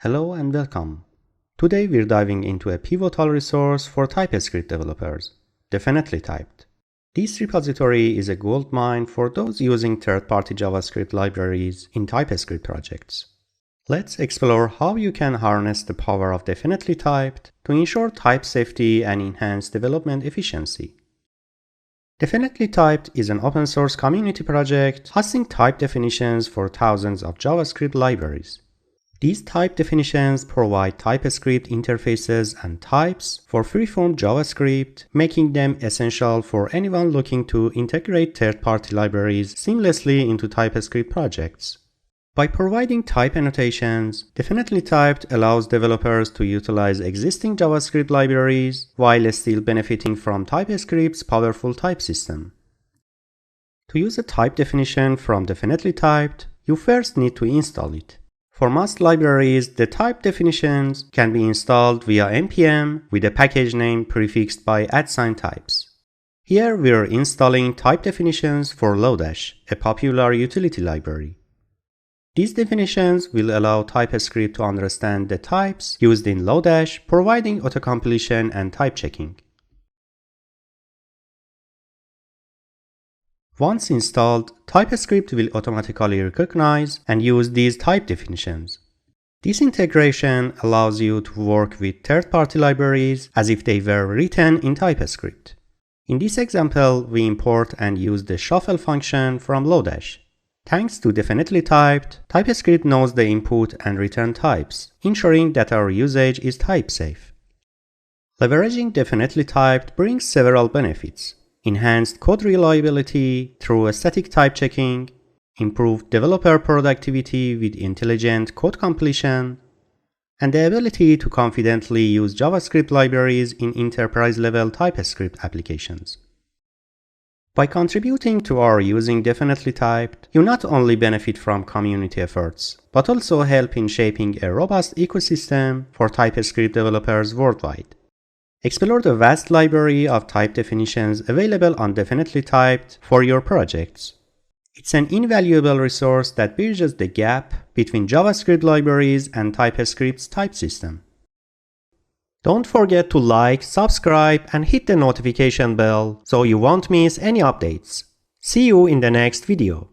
Hello and welcome. Today we're diving into a pivotal resource for TypeScript developers, Definitely Typed. This repository is a goldmine for those using third-party JavaScript libraries in TypeScript projects. Let's explore how you can harness the power of Definitely Typed to ensure type safety and enhance development efficiency. Definitely Typed is an open-source community project hosting type definitions for thousands of JavaScript libraries. These type definitions provide TypeScript interfaces and types for freeform JavaScript, making them essential for anyone looking to integrate third-party libraries seamlessly into TypeScript projects. By providing type annotations, Definitely Typed allows developers to utilize existing JavaScript libraries while still benefiting from TypeScript's powerful type system. To use a type definition from Definitely Typed, you first need to install it. For most libraries, the type definitions can be installed via npm with a package name prefixed by @types. Here we are installing type definitions for Lodash, a popular utility library. These definitions will allow TypeScript to understand the types used in Lodash, providing autocompletion and type checking. Once installed, TypeScript will automatically recognize and use these type definitions. This integration allows you to work with third-party libraries as if they were written in TypeScript. In this example, we import and use the shuffle function from Lodash. Thanks to Definitely Typed, TypeScript knows the input and return types, ensuring that our usage is type-safe. Leveraging Definitely Typed brings several benefits: enhanced code reliability through static type checking, improved developer productivity with intelligent code completion, and the ability to confidently use JavaScript libraries in enterprise-level TypeScript applications. By contributing to our using Definitely Typed, you not only benefit from community efforts, but also help in shaping a robust ecosystem for TypeScript developers worldwide. Explore the vast library of type definitions available on Definitely Typed for your projects. It's an invaluable resource that bridges the gap between JavaScript libraries and TypeScript's type system. Don't forget to like, subscribe, and hit the notification bell so you won't miss any updates. See you in the next video.